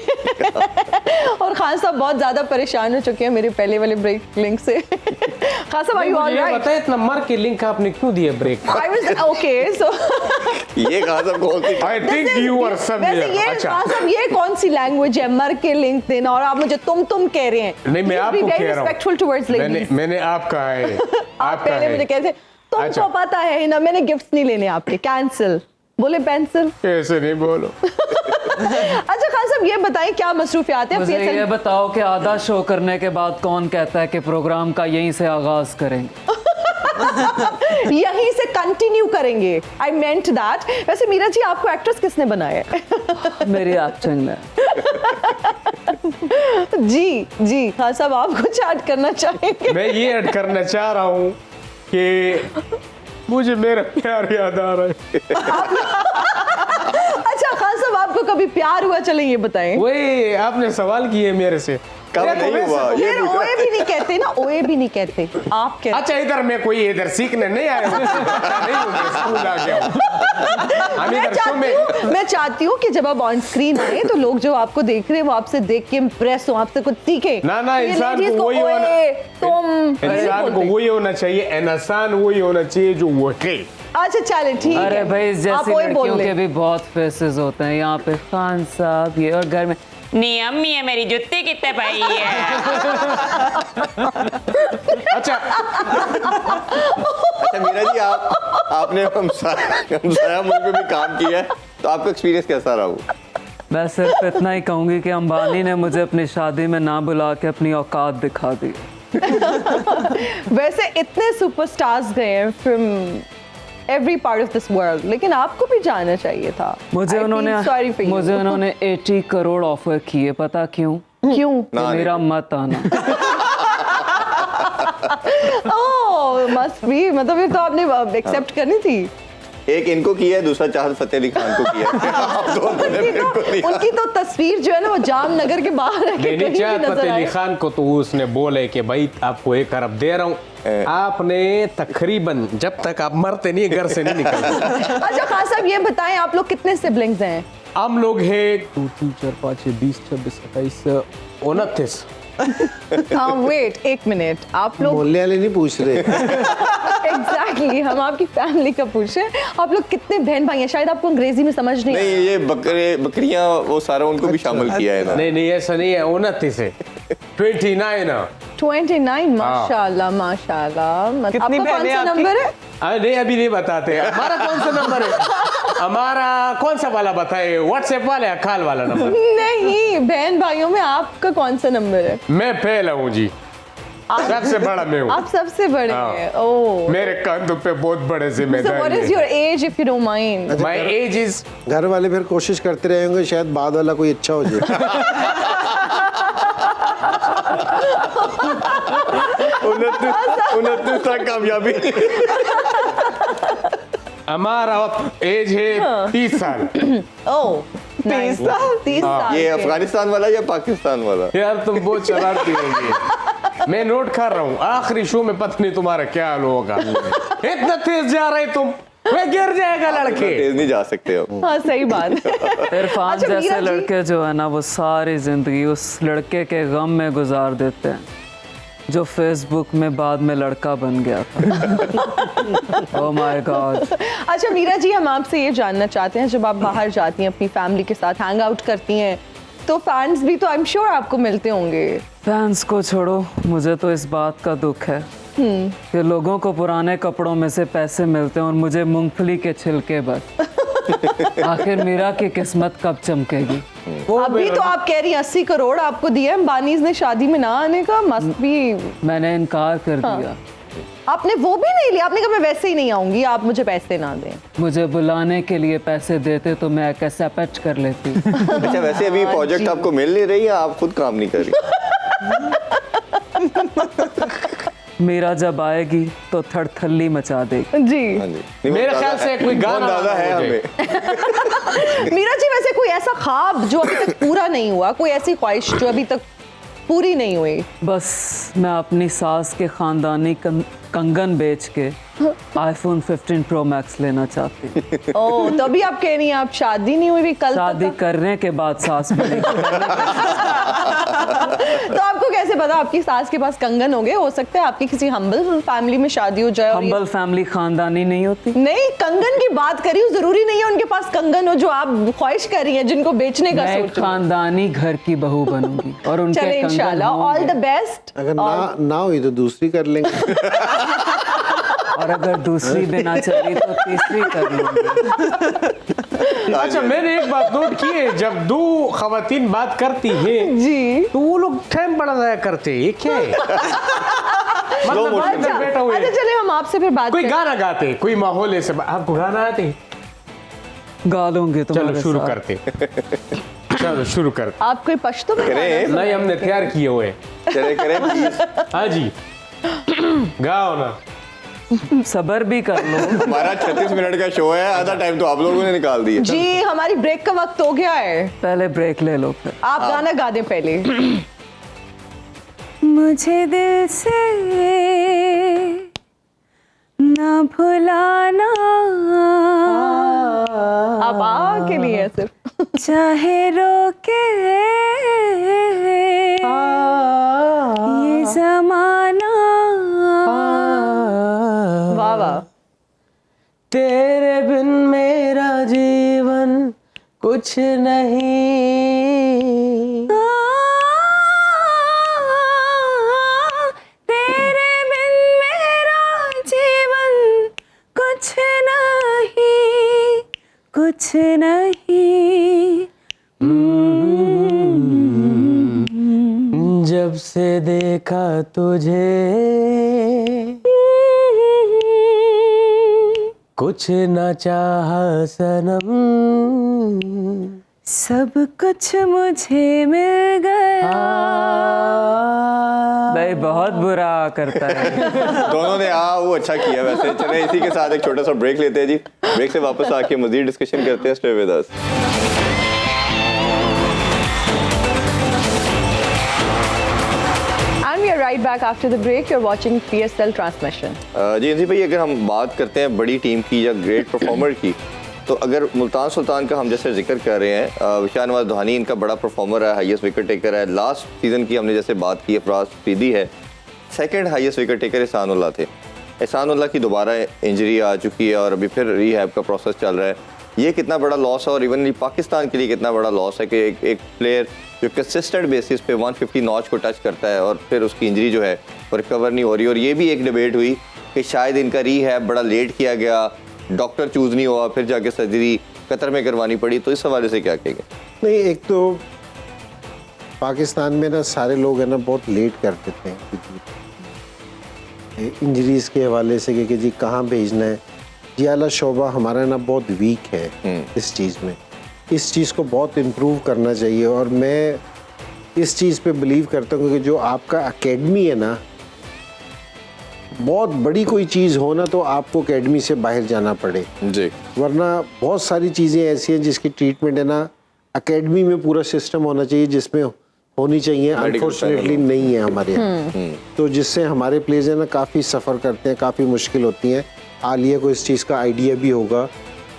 और खान साहब बहुत ज्यादा परेशान हो चुके हैं मेरे पहले वाले ब्रेक लिंक से। खान साहब, आर यू ऑल राइट? बताए इतना मर के लिंक आपने क्यों दिया break? I was okay. So ये कहा सब कौन सी आई थिंक यू आर वैसे समवेयर। ये अच्छा, खान साहब, ये कौन सी लैंग्वेज है, मर के लिंक देना, और आप मुझे तुम कह रहे हैं? नहीं मैं Please be आपको very कह रहा respectful towards हूँ। ladies. मैंने आपका है। आप आपका पहले मुझे है। कहते तुमको अच्छा। पता है ना, मैंने गिफ्ट नहीं लेने आपके, कैंसिल। बोले पेंसिल। ऐसे नहीं बोलो। अच्छा खान साहब, ये बताएं क्या मसरूफियात है मुझे ये PSL? बताओ कि आधा शो करने के बाद कौन कहता है कि प्रोग्राम का यहीं से आगाज करेंगे? यहीं से कंटिन्यू करेंगे। आई मेंट दैट। वैसे मीरा जी, आपको एक्ट्रेस किसने बनाया है? मेरी एक्टिंग में। जी खान साहब, आप कुछ ऐड करना चाहेंगे? मैं ये ऐड करना चाह रहा हूँ कि मुझे मेरा प्यार याद आ रहा है। अच्छा खान साहब, आपको कभी प्यार हुआ? चलें ये बताएं। वही आपने सवाल किए मेरे से। कब नहीं हुआ ये फिर ओए भी नहीं कहते ना, ओए भी नहीं कहते, आप कहते। अच्छा, इधर मैं कोई इधर सीखने नहीं आया हूँ। नहीं हूँ, मैं स्कूल आ गया हूँ। हम इधर शो में मैं चाहती हूँ कि जब आप ऑन स्क्रीन आए तो लोग जो आपको देख रहे हैं वो आपसे देख के इम्प्रेस हो, आपसे कुछ सीखे। ना, ये इंसान ladies को वही ओए, होना, इंसान को वही होना चाहिए, इंसान वही होना चाहिए जो वो है। अच्छा चले, ठीक है। अरे भाई, आप जैसी ओए बोल लड़कियों लें। के भी बहुत फेसेस होते हैं यहाँ पे। खान साहब ये, और घर में नी अम्मी है मेरी जुत्ती कितने पाई है। अच्छा मीरा जी, आपने हमसाया मुल्क में भी काम किया है, तो आपका एक्सपीरियंस कैसा रहा? मैं सिर्फ इतना ही कहूंगी कि अंबानी ने मुझे अपनी शादी में ना बुला के अपनी औकात दिखा दी। वैसे इतने सुपरस्टार्स गए हैं from every part of this world, लेकिन आपको भी जाना चाहिए था। मुझे I feel sorry for you. उन्होंने 80 करोड़ ऑफर किए, पता क्यों? क्यों? कि मेरा मत आना। ओह, मस्ट बी, मतलब ये तो आपने एक्सेप्ट करनी थी। एक इनको किया है, दूसरा चाहत फतेह अली खान को किया है। आप दोनों ने मेरे को दिया। उनकी तो तस्वीर जो है ना वो जामनगर के बाहर है कि नहीं, कहीं भी चाहत नजर फतेह अली आए। खान को तो उसने बोले कि भाई आपको 1 अरब दे रहा हूँ, आपने तकरीबन जब तक आप मरते नहीं घर से नहीं निकलते। अच्छा खान साहब, ये बताएं आप लोग कितने सिबलिंग्स हैं? हम लोग हैं 2 3 4 5 6 20 26 27 29। हाँ वेट, 1 मिनट, आप लोग मोहल्ले वाले नहीं पूछ रहे। एग्जैक्टली हम आपकी फैमिली का पूछे, आप लोग कितने बहन भाई हैं? शायद आपको अंग्रेजी में समझ नहीं नहीं, ये बकरियां वो सारा उनको भी शामिल किया है ना। नहीं ऐसा नहीं है, 29 है। 29 29, माशाल्लाह माशाल्लाह। मतलब कितनी आपका कौन बहनें सा आपकी? नंबर है? नहीं अभी नहीं बताते। हमारा कौन सा नंबर है? हमारा कौन सा वाला बताए? व्हाट्सएप वाला या कॉल वाला नंबर? नहीं, बहन भाइयों में आपका कौन सा नंबर है? मैं पहला हूँ जी, सबसे बड़ा मैं हूँ। आप सबसे बड़े हैं। ओह, मेरे कंधों पे बहुत बड़े so what जिम्मेदारी is your age if you don't mind? My age is घर वाले फिर कोशिश करते रहे होंगे शायद बाद वाला कोई अच्छा हो जाए। 29 तक कामयाबी। हमारा एज है 30 साल। ओह, 30 साल ये के। अफगानिस्तान वाला या पाकिस्तान वाला? यार तुम बहुत शरारती होंगे। मैं नोट कर रहा हूँ, आखिरी शो में पता नहीं तुम्हारा क्या हाल होगा। इतना तेज जा रहे तुम, मैं गिर जाएगा लड़के। तेज नहीं जा सकते अब। हाँ सही बात इरफान अच्छा, मीरा जैसे जी- लड़के जो है ना वो सारी जिंदगी उस लड़के के गम में गुजार देते हैं जो फेसबुक में बाद में लड़का बन गया था। Oh my God. अच्छा मीरा जी, हम आपसे ये जानना चाहते हैं, जब आप बाहर जाती हैं अपनी फैमिली के साथ हैंग आउट करती हैं तो फैंस भी तो आई एम श्योर आपको मिलते होंगे। फैंस को छोड़ो, मुझे तो इस बात का दुख है कि लोगों को पुराने कपड़ों में से पैसे मिलते हैं और मुझे मूंगफली के छिलके बस। आखिर मीरा की किस्मत कब चमकेगी? अभी तो आप कह रही हैं 80 करोड़ आपको दिया अंबानीज ने शादी में ना आने का, मस्ट भी। मैंने इनकार कर दिया। आपने वो भी नहीं लिया, आपने कहा मैं वैसे ही नहीं आऊंगी, आप मुझे पैसे ना दें। मुझे बुलाने के लिए पैसे देते तो मैं कैसे पैच कर लेती। अच्छा, वैसे अभी प्रोजेक्ट आपको मिल नहीं रही या आप खुद काम नहीं कर रही? मीरा जब आएगी तो थड़थल्ली मचा देगी। जी हाँ जी। नहीं, मेरे बहुत ख्याल ज़्यादा से है। कोई गाना बहुत ज़्यादा है मुझे। हमें। मीरा जी, वैसे कोई ऐसा ख्वाब जो अभी तक पूरा नहीं हुआ, कोई ऐसी ख्वाहिश जो अभी तक पूरी नहीं हुई? बस मैं अपनी सास के खानदानी कंगन बेच के आईफोन 15 प्रो मैक्स लेना चाहती हूँ। ओह, तो अभी आप कह रही हैं आप शादी नहीं हुई भी कल शादी करने के बाद सास बनेगी। तो आपको कैसे पता आपकी सास के पास कंगन होंगे? हो सकता है आपकी किसी हम्बल फैमिली में शादी हो जाए और ये- हम्बल फैमिली खानदानी नहीं होती। नहीं, कंगन की बात करी हूँ, जरूरी नहीं है उनके पास कंगन हो जो आप ख्वाहिश कर रही हैं, जिनको बेचने का मैं सोच एक रही हैं। खानदानी घर की बहू बनूंगी और उनके चले कंगन इंशाल्लाह, ऑल होंगे। The best. अगर ना हुई तो दूसरी कर लेंगे। और अगर दूसरी भी ना चली तो तीसरी कर लूंगी। अच्छा, मैंने एक बात नोट की है, जब दो खवातीन बात करती हैं जी तो वो लोग टाइम बड़ा जाया करते हैं, ये क्या है? मतलब motion अंदर अच्छा, बैठा हुए अच्छा चले हम आपसे फिर बात कोई करें। गाना गाते, कोई माहौल ऐसे, आपको गाना आते हैं? गा लूंगी चलो तुम्हारे शुरू साथ। करते। चलो शुरू कर। आप कोई पश्तो में गाना करें नहीं, हमने तैयार किए हुए। चले करें प्लीज। हाँ जी, गाओ ना। सबर भी कर लो। हमारा 36 मिनट का शो है, आधा टाइम तो आप लोगों ने निकाल दिया। जी, हमारी ब्रेक का वक्त हो गया है, पहले ब्रेक ले लो फिर। आप गाना गा दें पहले। मुझे दिल से ना भुलाना, आप आ के लिए है सिर्फ। चाहे रोके ये जमाना। वाह वाह। तेरे बिन मेरा जीवन कुछ नहीं। तेरे बिन मेरा जीवन कुछ नहीं, कुछ नहीं। जब से देखा तुझे कुछ न चाहा सनम। सब कुछ मुझे मिल गया। भाई बहुत बुरा करता है। दोनों ने वो अच्छा किया। वैसे चले इसी के साथ एक छोटा सा ब्रेक लेते हैं जी। ब्रेक से वापस आके मजीद डिस्कशन करते हैं। Stay with us. And we are right back after the break. You're watching PSL transmission. जी इंजी भाई, अगर हम बात करते हैं बड़ी टीम की या ग्रेट परफॉर्मर की, तो अगर मुल्तान सुल्तान का हम जैसे जिक्र कर रहे हैं, शाहनवाज धानी इनका बड़ा परफॉर्मर है, हाईएस्ट विकेट टेकर है। लास्ट सीजन की हमने जैसे बात की, अफराज फरीदी है, second highest wicket taker Ehsanullah थे। एहसानुल्लाह की दोबारा इंजरी आ चुकी है और अभी फिर रीहैब का प्रोसेस चल रहा है। ये कितना बड़ा लॉस है और इवन पाकिस्तान के लिए कितना बड़ा लॉस है कि एक प्लेयर जो कंसिस्टेंट बेसिस पे 150 नॉच को टच करता है और फिर उसकी इंजरी जो है वो रिकवर नहीं हो रही। और ये भी एक डिबेट हुई कि शायद इनका रीहैब बड़ा लेट किया गया, डॉक्टर चूज़ नहीं हुआ, फिर जाके सर्जरी कतर में करवानी पड़ी। तो इस हवाले से क्या कहेंगे? नहीं, एक तो पाकिस्तान में ना सारे लोग है ना बहुत लेट कर देते हैं इंजरीज के हवाले से कि जी कहाँ भेजना है। जी आला शोबा हमारा ना बहुत वीक है इस चीज़ में। इस चीज़ को बहुत इम्प्रूव करना चाहिए और मैं इस चीज़ पे बिलीव करता हूँ कि जो आपका एकेडमी है ना, बहुत बड़ी कोई चीज़ हो ना तो आपको एकेडमी से बाहर जाना पड़े, जी। वरना बहुत सारी चीज़ें ऐसी हैं जिसकी ट्रीटमेंट है ना एकेडमी में पूरा सिस्टम होना चाहिए जिसमें होनी चाहिए, अनफॉर्चुनेटली नहीं है हमारे यहाँ। तो जिससे हमारे प्लेयर्स हैं ना काफ़ी सफ़र करते हैं, काफ़ी मुश्किल होती हैं। आलिया को इस चीज़ का आइडिया भी होगा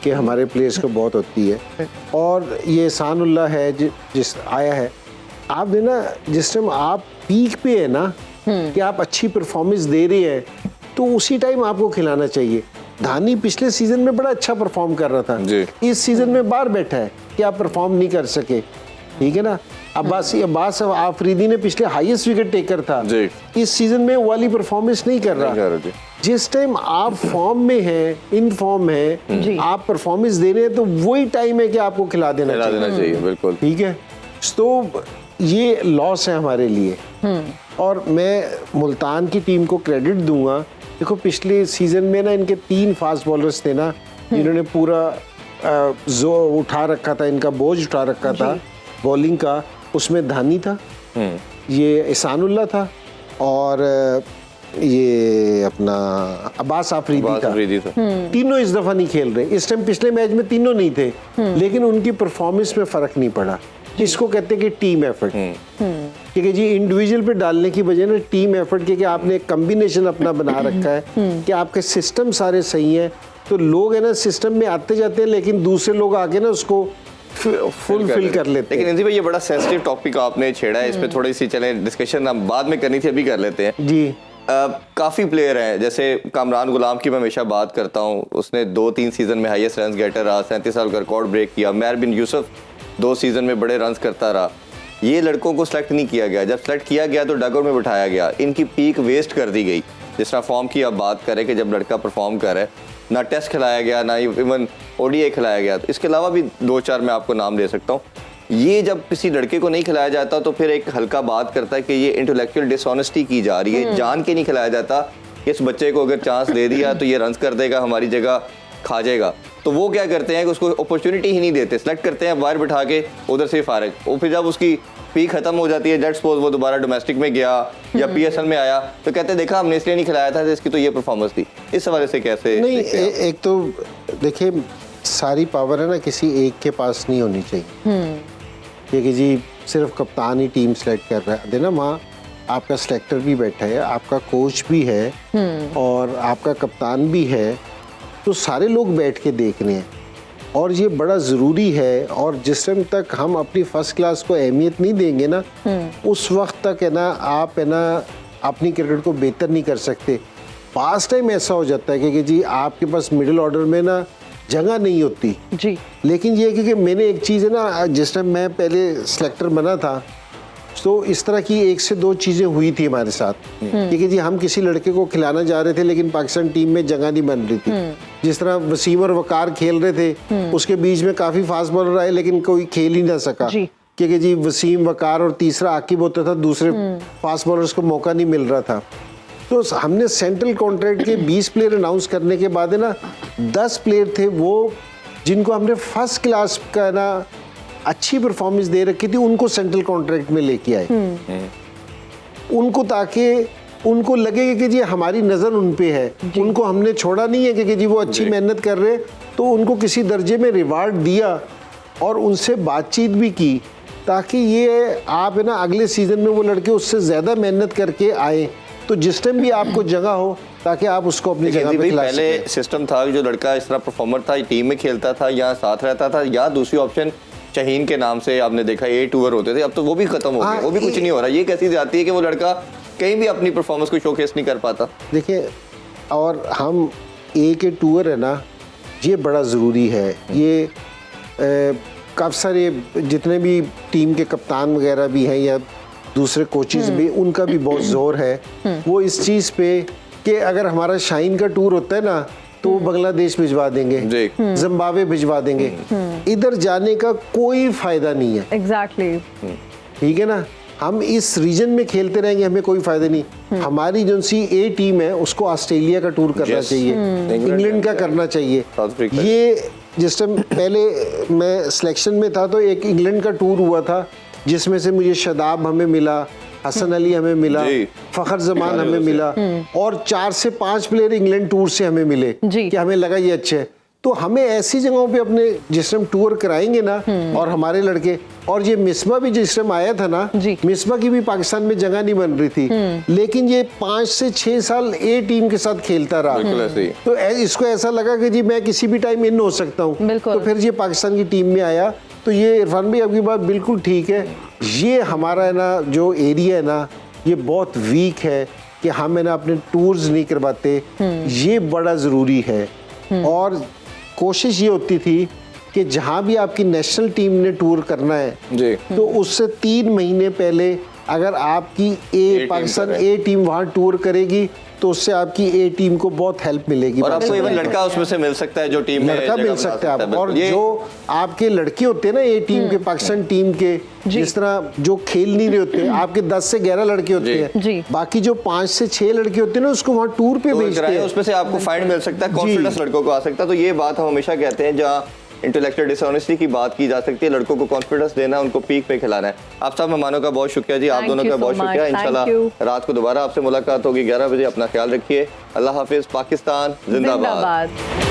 कि हमारे प्लेयर्स को बहुत होती है। और ये एहसानुल्लाह है जिस आया है, आप देना जिस टाइम आप पीक पे है ना कि आप अच्छी परफॉर्मेंस दे रहे हैं तो उसी टाइम आपको खिलाना चाहिए। धानी पिछले सीजन में बड़ा अच्छा परफॉर्म कर रहा था, इस सीजन में बाहर बैठा है कि आप परफॉर्म नहीं कर सके, ठीक है ना। अब्बास आफरीदी ने पिछले हाईएस्ट विकेट टेकर था, इस सीजन में वो वाली परफॉर्मेंस नहीं कर रहा। जिस टाइम आप फॉर्म में हैं, इन फॉर्म है, आप परफॉर्मेंस दे रहे हैं तो वही टाइम है कि आपको खिला देना चाहिए। बिल्कुल ठीक है। तो ये लॉस है हमारे लिए। और मैं मुल्तान की टीम को क्रेडिट दूंगा। देखो पिछले सीजन में ना इनके 3 फास्ट बॉलर्स थे ना जिन्होंने पूरा जो उठा रखा था, इनका बोझ उठा रखा था बॉलिंग का। उसमें धानी था, ये एहसानुल्लाह था और ये अपना अब्बास आफरीदी था। तीनों इस दफा नहीं खेल रहे। इस टाइम पिछले मैच में तीनों नहीं थे, लेकिन उनकी परफॉर्मेंस में फर्क नहीं पड़ा। इसको कहते हैं कि टीम एफर्ट, क्योंकि जी इंडिविजुअल पे डालने की बजाय ना टीम एफर्ट के आपने एक कम्बिनेशन अपना बना रखा है कि आपके सिस्टम सारे सही हैं, तो लोग है ना सिस्टम में आते जाते हैं, लेकिन दूसरे लोग आके ना उसको फुलफिल कर लेते हैं। लेकिन इंजी भाई ये बड़ा सेंसिटिव टॉपिक आपने छेड़ा है, इस पे थोड़ी सी चले डिस्कशन हम बाद में करनी थी, अभी कर लेते हैं जी। काफ़ी प्लेयर हैं, जैसे कामरान गुलाम की मैं हमेशा बात करता हूँ, उसने 2-3 सीजन में हाईएस्ट रन गेटर रहा, 37 साल का रिकॉर्ड ब्रेक किया। मैर बिन यूसुफ 2 सीजन में बड़े रन्स करता रहा। ये लड़कों को सेलेक्ट नहीं किया गया, जब सेलेक्ट किया गया तो डगआउट में बिठाया गया, इनकी पीक वेस्ट कर दी गई। जिस तरह फॉर्म की आप बात करें कि जब लड़का परफॉर्म कर रहा है, ना टेस्ट खिलाया गया, ना इवन ओडीआई खिलाया गया। तो इसके अलावा भी 2-4 मैं आपको नाम दे सकता हूँ। ये जब किसी लड़के को नहीं खिलाया जाता तो फिर एक हल्का बात करता है कि ये इंटेलेक्चुअल डिसऑनेस्टी की जा रही है, जान के नहीं खिलाया जाता कि इस बच्चे को अगर चांस दे दिया तो ये रन्स कर देगा, हमारी जगह खा जाएगा। तो वो क्या करते हैं कि उसको अपॉर्चुनिटी ही नहीं देते, सेलेक्ट करते हैं बाहर बिठा के उधर से फारिग। और फिर जब उसकी पीक खत्म हो जाती है, लेट्स सपोज वो दोबारा डोमेस्टिक में गया या पीएसएल में आया, तो कहते हैं देखा हमने इसलिए नहीं खिलाया था, इसकी तो ये परफॉर्मेंस थी। इस हवाले से कैसे नहीं, एक तो देखिए सारी पावर है ना किसी एक के पास नहीं होनी चाहिए, क्योंकि जी सिर्फ कप्तान ही टीम सेलेक्ट कर रहा है। देना वहाँ आपका सेलेक्टर भी बैठा है, आपका कोच भी है और आपका कप्तान भी है, तो सारे लोग बैठ के देख रहे हैं और ये बड़ा ज़रूरी है। और जिस टाइम तक हम अपनी फर्स्ट क्लास को अहमियत नहीं देंगे ना, उस वक्त तक है ना आप है ना अपनी क्रिकेट को बेहतर नहीं कर सकते। पास टाइम ऐसा हो जाता है कि जी आपके पास मिडिल ऑर्डर में ना जगह नहीं होती जी। लेकिन ये कि मैंने एक चीज़ है ना, जिस टाइम मैं पहले सेलेक्टर बना था तो इस तरह की 1 से 2 चीज़ें हुई थी हमारे साथ, क्योंकि जी हम किसी लड़के को खिलाना जा रहे थे लेकिन पाकिस्तान टीम में जगह नहीं बन रही थी। जिस तरह वसीम और वकार खेल रहे थे, उसके बीच में काफ़ी फास्ट बॉलर आए लेकिन कोई खेल ही ना सका, क्योंकि जी वसीम, वकार और तीसरा आकिब होता था, दूसरे फास्ट बॉलर्स को मौका नहीं मिल रहा था। तो हमने सेंट्रल कॉन्ट्रैक्ट के 20 प्लेयर अनाउंस करने के बाद है ना 10 प्लेयर थे वो जिनको हमने फर्स्ट क्लास का ना अच्छी परफॉर्मेंस दे रखी थी, उनको सेंट्रल कॉन्ट्रैक्ट में लेके आए उनको, ताकि उनको लगे कि जी हमारी नज़र उन पे है। उनको हमने छोड़ा नहीं है कि जी वो अच्छी मेहनत कर रहे, तो उनको किसी दर्जे में रिवार्ड दिया और उनसे बातचीत भी की, ताकि ये आप है ना अगले सीजन में वो लड़के उससे ज़्यादा मेहनत करके आए, तो जिस टाइम भी आपको जगह हो ताकि आप उसको अपनी जगह पे खिला सकें। पहले सिस्टम था जो लड़का इस तरह परफॉर्मर था, टीम में खेलता था या साथ रहता था, या दूसरी ऑप्शन शाहीन के नाम से आपने देखा 8 टूर होते थे, अब तो वो भी खत्म हो गए, वो भी कुछ नहीं हो रहा। ये कैसी जाती है कि वो लड़का कहीं भी अपनी परफॉर्मेंस को शोकेस नहीं कर पाता। देखिए, और हम एक टूर है ना, ये बड़ा ज़रूरी है। ये काफ़ी सारे जितने भी टीम के कप्तान वगैरह भी हैं या दूसरे कोचेस भी, उनका भी बहुत जोर है वो इस चीज़ पे कि अगर हमारा शाहीन का टूर होता है ना तो वो बांग्लादेश भिजवा देंगे, जिम्बाब्वे भिजवा देंगे, इधर जाने का कोई फायदा नहीं है। एग्जैक्टली, ठीक है ना। हम इस रीजन में खेलते रहेंगे, हमें कोई फायदा नहीं। हमारी जो सी ए टीम है उसको ऑस्ट्रेलिया का टूर करना चाहिए, इंग्लैंड का करना चाहिए। ये जिस टाइम पहले मैं सिलेक्शन में था तो एक इंग्लैंड का टूर हुआ था जिसमें से मुझे शादाब हमें मिला, हसन अली हमें मिला, फखर जमान हमें मिला और 4 से 5 प्लेयर इंग्लैंड टूर से हमें मिले कि हमें लगा ये अच्छे है। तो हमें ऐसी जगहों पे अपने जिस टाइम टूर कराएंगे ना, और हमारे लड़के, और ये मिसबा भी जिस टाइम आया था ना, जी। मिसबा की भी पाकिस्तान में जगह नहीं बन रही थी, लेकिन ये 5 से 6 साल ए टीम के साथ खेलता रहा। बिल्कुल ऐसे ही। तो इसको ऐसा लगा कि जी मैं किसी भी टाइम इन हो सकता हूँ, बिल्कुल। तो फिर ये पाकिस्तान की टीम में आया। तो ये इरफान भाई आपकी बात बिल्कुल ठीक है, ये हमारा है ना जो एरिया है ना, ये बहुत वीक है कि हम है ना अपने टूर्स नहीं करवाते, ये बड़ा ज़रूरी है। और कोशिश ये होती थी कि जहाँ भी आपकी नेशनल टीम ने टूर करना है जी। तो उससे 3 महीने पहले अगर आपकी टीम पाकिस्तान करे। ए टीम वहाँ टूर करेगी तो उससे आपकी ए टीम को बहुत हेल्प मिलेगी। और आपको इवन लड़का उसमें से मिल सकता है जो टीम में लड़का जगह मिल बना सकता है आप, और ये जो आपके लड़के होते हैं ना ए टीम के, पाकिस्तान टीम के, जिस तरह जो खेल नहीं रहे होते, आपके 10 से 11 लड़के होते जी। हैं, बाकी जो 5 से 6 लड़के होते हैं ना, उसको वहाँ टूर पे टूर भेजते कराए, हैं। उसमें से आपको फाइंड मिल सकता है, कॉन्फिडेंस लड़कों को आ सकता है। तो ये बात हम हमेशा कहते हैं, जहाँ इंटेलेक्चुअल डिसऑनेस्टी की बात की जा सकती है, लड़कों को कॉन्फिडेंस देना, उनको पीक पे खिलाना है। आप सब मेहमानों का बहुत शुक्रिया जी, आप Thank दोनों you का so बहुत much. शुक्रिया। Thank इंशाल्लाह you. रात को दोबारा आपसे मुलाकात होगी 11 बजे। अपना ख्याल रखिए। अल्लाह हाफिज। पाकिस्तान जिंदाबाद। जिंदाबाद।